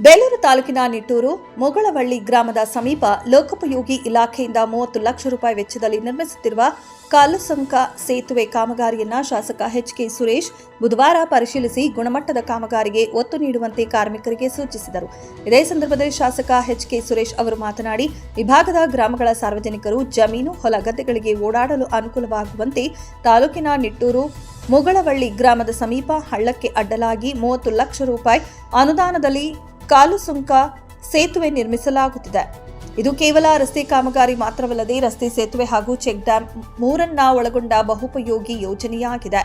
ಬೇಲೂರು ತಾಲೂಕಿನ ನಿಟ್ಟೂರು ಮೊಗಳವಳ್ಳಿ ಗ್ರಾಮದ ಸಮೀಪ ಲೋಕೋಪಯೋಗಿ ಇಲಾಖೆಯಿಂದ 30 ಲಕ್ಷ ರೂಪಾಯಿ ವೆಚ್ಚದಲ್ಲಿ ನಿರ್ಮಿಸುತ್ತಿರುವ ಕಾಲುಸಂಕ ಸೇತುವೆ ಕಾಮಗಾರಿಯನ್ನು ಶಾಸಕ ಎಚ್.ಕೆ. ಸುರೇಶ್ ಬುಧವಾರ ಪರಿಶೀಲಿಸಿ ಗುಣಮಟ್ಟದ ಕಾಮಗಾರಿಗೆ ಒತ್ತು ನೀಡುವಂತೆ ಕಾರ್ಮಿಕರಿಗೆ ಸೂಚಿಸಿದರು. ಇದೇ ಸಂದರ್ಭದಲ್ಲಿ ಶಾಸಕ ಎಚ್.ಕೆ. ಸುರೇಶ್ ಅವರು ಮಾತನಾಡಿ, ಈ ಭಾಗದ ಗ್ರಾಮಗಳ ಸಾರ್ವಜನಿಕರು ಜಮೀನು ಹೊಲ ಗದ್ದೆಗಳಿಗೆ ಓಡಾಡಲು ಅನುಕೂಲವಾಗುವಂತೆ ತಾಲೂಕಿನ ನಿಟ್ಟೂರು ಮೊಗಳವಳ್ಳಿ ಗ್ರಾಮದ ಸಮೀಪ ಹಳ್ಳಕ್ಕೆ ಅಡ್ಡಲಾಗಿ 30 ಲಕ್ಷ ರೂಪಾಯಿ ಅನುದಾನದಲ್ಲಿ ಕಾಲುಸುಂಕ ಸೇತುವೆ ನಿರ್ಮಿಸಲಾಗುತ್ತಿದೆ. ಇದು ಕೇವಲ ರಸ್ತೆ ಕಾಮಗಾರಿ ಮಾತ್ರವಲ್ಲದೆ ರಸ್ತೆ, ಸೇತುವೆ ಹಾಗೂ ಚೆಕ್ ಡ್ಯಾಂ ಮೂರನ್ನ ಒಳಗೊಂಡ ಬಹುಪಯೋಗಿ ಯೋಜನೆಯಾಗಿದೆ.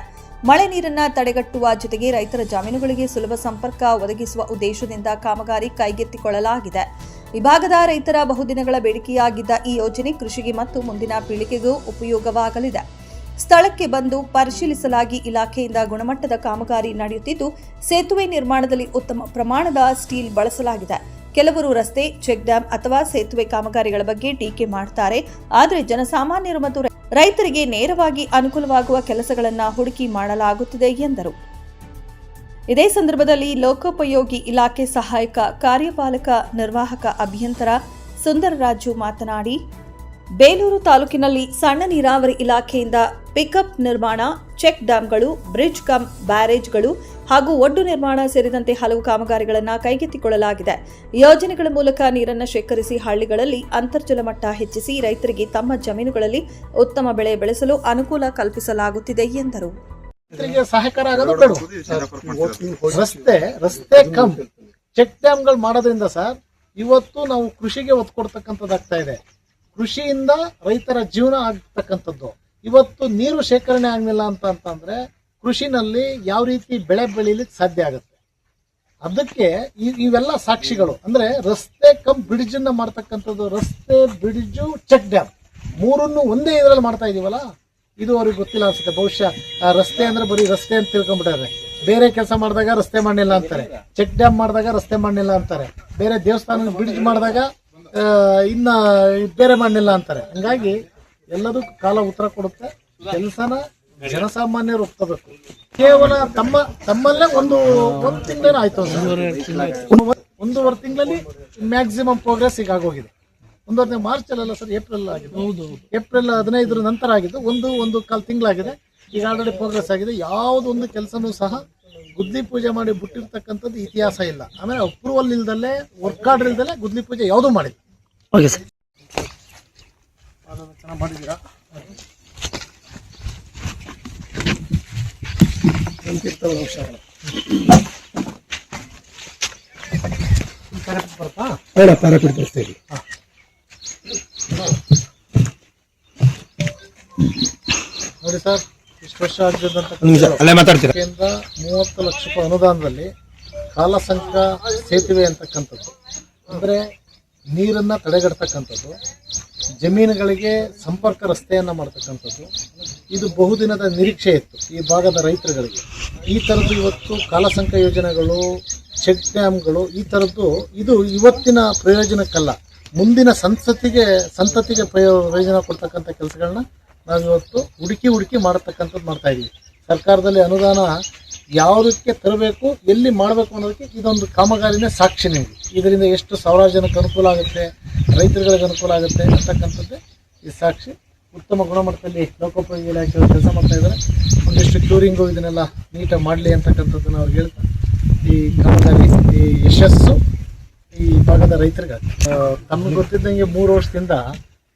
ಮಳೆ ನೀರನ್ನ ತಡೆಗಟ್ಟುವ ಜೊತೆಗೆ ರೈತರ ಜಮೀನುಗಳಿಗೆ ಸುಲಭ ಸಂಪರ್ಕ ಒದಗಿಸುವ ಉದ್ದೇಶದಿಂದ ಕಾಮಗಾರಿ ಕೈಗೆತ್ತಿಕೊಳ್ಳಲಾಗಿದೆ. ಈ ಭಾಗದ ರೈತರ ಬಹುದಿನಗಳ ಬೇಡಿಕೆಯಾಗಿದ್ದ ಈ ಯೋಜನೆ ಕೃಷಿಗೆ ಮತ್ತು ಮುಂದಿನ ಪೀಳಿಗೆಗೂ ಉಪಯೋಗವಾಗಲಿದೆ. ಸ್ಥಳಕ್ಕೆ ಬಂದು ಪರಿಶೀಲಿಸಲಾಗಿ ಇಲಾಖೆಯಿಂದ ಗುಣಮಟ್ಟದ ಕಾಮಗಾರಿ ನಡೆಯುತ್ತಿದ್ದು, ಸೇತುವೆ ನಿರ್ಮಾಣದಲ್ಲಿ ಉತ್ತಮ ಪ್ರಮಾಣದ ಸ್ಟೀಲ್ ಬಳಸಲಾಗಿದೆ. ಕೆಲವರು ರಸ್ತೆ, ಚೆಕ್ ಡ್ಯಾಂ ಅಥವಾ ಸೇತುವೆ ಕಾಮಗಾರಿಗಳ ಬಗ್ಗೆ ಟೀಕೆ ಮಾಡ್ತಾರೆ. ಆದರೆ ಜನಸಾಮಾನ್ಯರು ಮತ್ತು ರೈತರಿಗೆ ನೇರವಾಗಿ ಅನುಕೂಲವಾಗುವ ಕೆಲಸಗಳನ್ನು ಹುಡುಕಿ ಮಾಡಲಾಗುತ್ತಿದೆ ಎಂದರು. ಇದೇ ಸಂದರ್ಭದಲ್ಲಿ ಲೋಕೋಪಯೋಗಿ ಇಲಾಖೆ ಸಹಾಯಕ ಕಾರ್ಯಪಾಲಕ ನಿರ್ವಾಹಕ ಅಭಿಯಂತರ ಸುಂದರರಾಜು ಮಾತನಾಡಿ, ಬೇಲೂರು ತಾಲೂಕಿನಲ್ಲಿ ಸಣ್ಣ ನೀರಾವರಿ ಇಲಾಖೆಯಿಂದ ಪಿಕಪ್ ನಿರ್ಮಾಣ, ಚೆಕ್ ಡ್ಯಾಂಗಳು, ಬ್ರಿಡ್ಜ್ ಕಮ್ ಬ್ಯಾರೇಜ್ಗಳು ಹಾಗೂ ಒಡ್ಡು ನಿರ್ಮಾಣ ಸೇರಿದಂತೆ ಹಲವು ಕಾಮಗಾರಿಗಳನ್ನು ಕೈಗೆತ್ತಿಕೊಳ್ಳಲಾಗಿದೆ. ಯೋಜನೆಗಳ ಮೂಲಕ ನೀರನ್ನು ಶೇಖರಿಸಿ ಹಳ್ಳಿಗಳಲ್ಲಿ ಅಂತರ್ಜಲ ಮಟ್ಟ ಹೆಚ್ಚಿಸಿ ರೈತರಿಗೆ ತಮ್ಮ ಜಮೀನುಗಳಲ್ಲಿ ಉತ್ತಮ ಬೆಳೆ ಬೆಳೆಸಲು ಅನುಕೂಲ ಕಲ್ಪಿಸಲಾಗುತ್ತಿದೆ ಎಂದರು. ಸಹಕಾರ ರಸ್ತೆ ಕಮ್ ಚೆಕ್ ಡ್ಯಾಂಗಳು ಮಾಡೋದ್ರಿಂದ ಸರ್ ಇವತ್ತು ನಾವು ಕೃಷಿಗೆ ಒತ್ತು ಕೊಡ್ತಕ್ಕಂಥದ್ದಾಗ್ತಾ ಇದೆ. ಕೃಷಿಯಿಂದ ರೈತರ ಜೀವನ ಆಗ್ತಕ್ಕಂಥದ್ದು. ಇವತ್ತು ನೀರು ಶೇಖರಣೆ ಆಗಲಿಲ್ಲ ಅಂತಂದ್ರೆ ಕೃಷಿನಲ್ಲಿ ಯಾವ ರೀತಿ ಬೆಳೆ ಬೆಳೀಲಿಕ್ಕೆ ಸಾಧ್ಯ ಆಗುತ್ತೆ. ಅದಕ್ಕೆ ಇವೆಲ್ಲ ಸಾಕ್ಷಿಗಳು. ಅಂದ್ರೆ ರಸ್ತೆ ಕಮ್ ಬ್ರಿಡ್ಜ್ ಅನ್ನ ಮಾಡ್ತಕ್ಕಂಥದ್ದು, ರಸ್ತೆ, ಬ್ರಿಡ್ಜು, ಚೆಕ್ ಡ್ಯಾಮ್ ಮೂರನ್ನು ಒಂದೇ ಇದರಲ್ಲಿ ಮಾಡ್ತಾ ಇದೀವಲ್ಲ, ಇದು ಅವ್ರಿಗೆ ಗೊತ್ತಿಲ್ಲ ಅನ್ಸುತ್ತೆ. ಬಹುಶಃ ರಸ್ತೆ ಅಂದ್ರೆ ಬರೀ ರಸ್ತೆ ಅಂತ ತಿಳ್ಕೊಂಡ್ಬಿಟ್ಟಾರೆ. ಬೇರೆ ಕೆಲಸ ಮಾಡಿದಾಗ ರಸ್ತೆ ಮಾಡಲಿಲ್ಲ ಅಂತಾರೆ, ಚೆಕ್ ಡ್ಯಾಮ್ ಮಾಡಿದಾಗ ರಸ್ತೆ ಮಾಡಲಿಲ್ಲ ಅಂತಾರೆ, ಬೇರೆ ದೇವಸ್ಥಾನ ಬ್ರಿಡ್ಜ್ ಮಾಡಿದಾಗ ಇನ್ನ ಬೇರೆ ಮಾಡಲಿಲ್ಲ ಅಂತಾರೆ. ಹಂಗಾಗಿ ಎಲ್ಲದಕ್ಕೂ ಕಾಲ ಉತ್ತರ ಕೊಡುತ್ತೆ. ಕೆಲಸನ ಜನಸಾಮಾನ್ಯರು ಒಪ್ಕೋಬೇಕು. ಕೇವಲ ತಮ್ಮಲ್ಲೇ ಒಂದು ತಿಂಗಳೇನೋ ಆಯ್ತು, 1.5 ತಿಂಗಳಲ್ಲಿ ಮ್ಯಾಕ್ಸಿಮಮ್ ಪ್ರೋಗ್ರೆಸ್ ಈಗ ಆಗೋಗಿದೆ. 1.5 ಮಾರ್ಚ್ ಅಲ್ಲ ಸರ್, ಏಪ್ರಿಲ್ ಆಗಿದೆ. ಏಪ್ರಿಲ್ 15 ನಂತರ ಆಗಿದ್ದು 1.25 ತಿಂಗಳಾಗಿದೆ. ಈಗ ಆಲ್ರೆಡಿ ಪ್ರೋಗ್ರೆಸ್ ಆಗಿದೆ. ಯಾವುದೊಂದು ಕೆಲಸನೂ ಸಹ ಗುದ್ಲಿ ಪೂಜೆ ಮಾಡಿ ಬಿಟ್ಟಿರ್ತಕ್ಕಂಥದ್ದು ಇತಿಹಾಸ ಇಲ್ಲ. ಆಮೇಲೆ ಅಪ್ರೂವಲ್ ಇಲ್ದಲ್ಲೇ, ವರ್ಕ್ ಆರ್ಡರ್ ಇಲ್ದಲ್ಲೇ ಗುದ್ಲಿ ಪೂಜೆ ಯಾವುದೂ ಮಾಡಿಲ್ಲ. ಓಕೆ ಸರ್, ಚೆನ್ನಾಗಿ ಮಾಡಿದ್ದೀರಾ. ನೋಡಿ ಸರ್, ಇಷ್ಟು ವರ್ಷ ಆಗಿದ್ದಂತ 30 ಲಕ್ಷ ರೂಪಾಯಿ ಅನುದಾನದಲ್ಲಿ ಕಾಲಸಂಕ ಸೇತುವೆ ಅಂತಕ್ಕಂಥದ್ದು, ಅಂದ್ರೆ ನೀರನ್ನ ತಡೆಗಟ್ಟತಕ್ಕಂಥದ್ದು, ಜಮೀನುಗಳಿಗೆ ಸಂಪರ್ಕ ರಸ್ತೆಯನ್ನ ಮಾಡ್ತಕ್ಕಂಥದ್ದು, ಇದು ಬಹುದಿನದ ನಿರೀಕ್ಷೆ ಇತ್ತು ಈ ಭಾಗದ ರೈತರುಗಳಿಗೆ. ಈ ಥರದ್ದು ಇವತ್ತು ಕಾಲಸಂಕ ಯೋಜನೆಗಳು, ಚೆಕ್ ಡ್ಯಾಮ್ಗಳು, ಈ ಥರದ್ದು ಇದು ಇವತ್ತಿನ ಪ್ರಯೋಜನಕ್ಕಲ್ಲ, ಮುಂದಿನ ಸಂತತಿಗೆ ಪ್ರಯೋಜನ ಕೊಡ್ತಕ್ಕಂಥ ಕೆಲಸಗಳನ್ನ ನಾವಿವತ್ತು ಹುಡುಕಿ ಮಾಡತಕ್ಕಂಥದ್ದು ಮಾಡ್ತಾ ಇದೀವಿ. ಸರ್ಕಾರದಲ್ಲಿ ಅನುದಾನ ಯಾವುದಕ್ಕೆ ತರಬೇಕು, ಎಲ್ಲಿ ಮಾಡಬೇಕು ಅನ್ನೋದಕ್ಕೆ ಇದೊಂದು ಕಾಮಗಾರಿನೇ ಸಾಕ್ಷಿ ನಿಮಗೆ. ಇದರಿಂದ ಎಷ್ಟು ಸಾವಿರಾರು ಜನಕ್ಕೆ ಅನುಕೂಲ ಆಗುತ್ತೆ, ರೈತರುಗಳಿಗೆ ಅನುಕೂಲ ಆಗುತ್ತೆ ಅಂತಕ್ಕಂಥದ್ದೇ ಈ ಸಾಕ್ಷಿ. ಉತ್ತಮ ಗುಣಮಟ್ಟದಲ್ಲಿ ಲೋಕೋಪಯೋಗಿ ಇಲಾಖೆಯವರು ಕೆಲಸ ಮಾಡ್ತಾ ಇದ್ದಾರೆ. ಒಂದಿಷ್ಟು ಕ್ಯೂರಿಂಗು ಇದನ್ನೆಲ್ಲ ನೀಟಾಗಿ ಮಾಡಲಿ ಅಂತಕ್ಕಂಥದ್ದನ್ನು ಅವ್ರಿಗೆ ಹೇಳ್ತಾ, ಈ ಕಾಮಗಾರಿ ಈ ಯಶಸ್ಸು ಈ ಭಾಗದ ರೈತರಿಗೆ ತಮಗೆ ಗೊತ್ತಿದ್ದಂಗೆ 3 ವರ್ಷದಿಂದ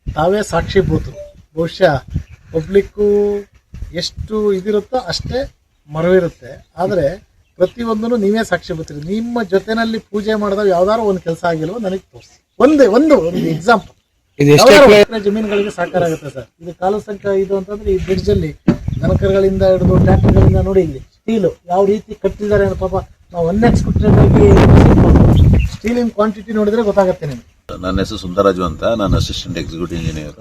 ತಾವೇ ಸಾಕ್ಷಿಭೂತರು. ಬಹುಶಃ ಪಬ್ಲಿಕ್ಕು ಎಷ್ಟು ಇದಿರುತ್ತೋ ಅಷ್ಟೇ ಮರವಿರುತ್ತೆ. ಆದರೆ ಪ್ರತಿಯೊಂದನ್ನು ನೀವೇ ಸಾಕ್ಷಿಭೂತರಿ. ನಿಮ್ಮ ಜೊತೆನಲ್ಲಿ ಪೂಜೆ ಮಾಡಿದಾಗ ಯಾವ್ದಾರು ಒಂದು ಕೆಲಸ ಆಗಿಲ್ವೋ ನನಗೆ ತೋರಿಸಿ. ಒಂದು ಎಕ್ಸಾಂಪಲ್, ಜಮೀನುಗಳಿಗೆ ಸಾಕಾರ ಆಗುತ್ತೆ ಸರ್. ಇದು ಕಾಲಸಂಕ ಇದು ಅಂತಂದ್ರೆ ಈ ಬ್ರಿಡ್ಜ್ ಅಲ್ಲಿ ದನಕರುಗಳಿಂದ ಹಿಡಿದು ಟ್ರ್ಯಾಕ್ಟರ್ಗಳಿಂದ ನೋಡಿ ಇಲ್ಲಿ ಸ್ಟೀಲು ಯಾವ ರೀತಿ ಕಟ್ಟಿದ್ದಾರೆ ಅಂತ ಪಾಪ ನಾವು ಅನ್ಎಕ್ಸ್ಪೆಕ್ಟೆಡ್ ಆಗಿ ಸ್ಟೀಲಿನ ಕ್ವಾಂಟಿಟಿ ನೋಡಿದ್ರೆ ಗೊತ್ತಾಗುತ್ತೆ ನಿಮ್ಗೆ. ನನ್ನ ಹೆಸರು ಸುಂದರರಾಜು ಅಂತ, ನಾನು ಅಸಿಸ್ಟೆಂಟ್ ಎಕ್ಸಿಕ್ಯೂಟಿವ್ ಇಂಜಿನಿಯರ್.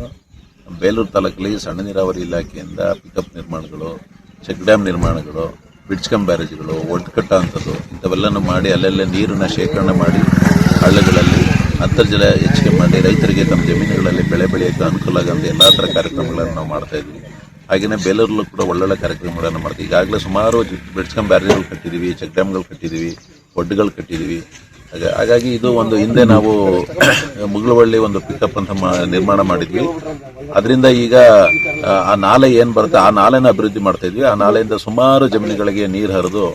ಬೇಲೂರು ತಾಲೂಕಲ್ಲಿ ಸಣ್ಣ ನೀರಾವರಿ ಇಲಾಖೆಯಿಂದ ಪಿಕಪ್ ನಿರ್ಮಾಣಗಳು, ಚೆಕ್ ಡ್ಯಾಮ್ ನಿರ್ಮಾಣಗಳು, ಬ್ರಿಡ್ಜ್ ಕಮ್ ಬ್ಯಾರೇಜ್ಗಳು, ಒಡ್ಡು ಕಟ್ಟ ಅಂಥದ್ದು ಇಂಥವೆಲ್ಲನೂ ಮಾಡಿ ಅಲ್ಲೆಲ್ಲ ನೀರನ್ನು ಶೇಖರಣೆ ಮಾಡಿ ಹಳ್ಳಗಳಲ್ಲಿ ಅಂತರ್ಜಲ ಹೆಚ್ಚಿಗೆ ಮಾಡಿ ರೈತರಿಗೆ ತಮ್ಮ ಜಮೀನುಗಳಲ್ಲಿ ಬೆಳೆ ಬೆಳೆಯೋಕ್ಕೆ ಅನುಕೂಲ ಆಗುವಂಥ ಎಲ್ಲ ಥರ ಕಾರ್ಯಕ್ರಮಗಳನ್ನು ನಾವು ಮಾಡ್ತಾ ಇದ್ವಿ. ಹಾಗೆಯೇ ಬೇಲೂರಲ್ಲೂ ಕೂಡ ಒಳ್ಳೊಳ್ಳೆ ಕಾರ್ಯಕ್ರಮಗಳನ್ನು ಮಾಡ್ತೀವಿ. ಈಗಾಗಲೇ ಸುಮಾರು ಬ್ರಿಡ್ಜ್ ಕಮ್ ಬ್ಯಾರೇಜ್ಗಳು ಕಟ್ಟಿದ್ದೀವಿ, ಚೆಕ್ ಡ್ಯಾಮ್ಗಳು ಕಟ್ಟಿದ್ದೀವಿ, ಒಡ್ಡುಗಳು ಕಟ್ಟಿದ್ದೀವಿ. ಹಾಗಾಗಿ ಇದು ಒಂದು ಹಿಂದೆ ನಾವು ಮುಗುಳುವಳ್ಳಿ ಒಂದು ಪಿಕಪ್ ಅಂತ ನಿರ್ಮಾಣ ಮಾಡಿದ್ವಿ. ಅದರಿಂದ ಈಗ ಆ ನಾಲೆ ಏನ್ ಬರುತ್ತೆ ಆ ನಾಲೆನ ಅಭಿವೃದ್ಧಿ ಮಾಡ್ತಾ ಇದ್ವಿ. ಆ ನಾಲೆಯಿಂದ ಸುಮಾರು ಜಮೀನುಗಳಿಗೆ ನೀರು ಹರಿದು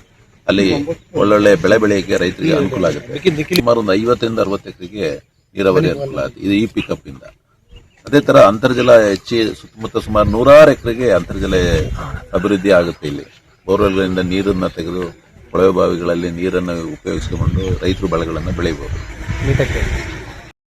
ಅಲ್ಲಿ ಒಳ್ಳೊಳ್ಳೆ ಬೆಳೆ ಬೆಳೆಯಕ್ಕೆ ರೈತರಿಗೆ ಅನುಕೂಲ ಆಗುತ್ತೆ. ಸುಮಾರು ಒಂದು 50ರಿಂದ 60 ಎಕರೆಗೆ ನೀರಾವರಿ ಅನುಕೂಲ ಆಗುತ್ತೆ ಇದು ಈ ಪಿಕಪ್ ಇಂದ. ಅದೇ ತರ ಅಂತರ್ಜಲ ಹೆಚ್ಚಿ ಸುತ್ತಮುತ್ತ ಸುಮಾರು 100 ಎಕರೆಗೆ ಅಂತರ್ಜಲ ಅಭಿವೃದ್ಧಿ ಆಗುತ್ತೆ. ಇಲ್ಲಿ ಬೋರ್ವೆಲ್ಗಳಿಂದ ನೀರನ್ನ ತೆಗೆದು ಕೊಳವೆ ಬಾವಿಗಳಲ್ಲಿ ನೀರನ್ನು ಉಪಯೋಗಿಸಿಕೊಂಡು ರೈತರು ಬೆಳೆಗಳನ್ನು ಬೆಳೆಯಬಹುದು.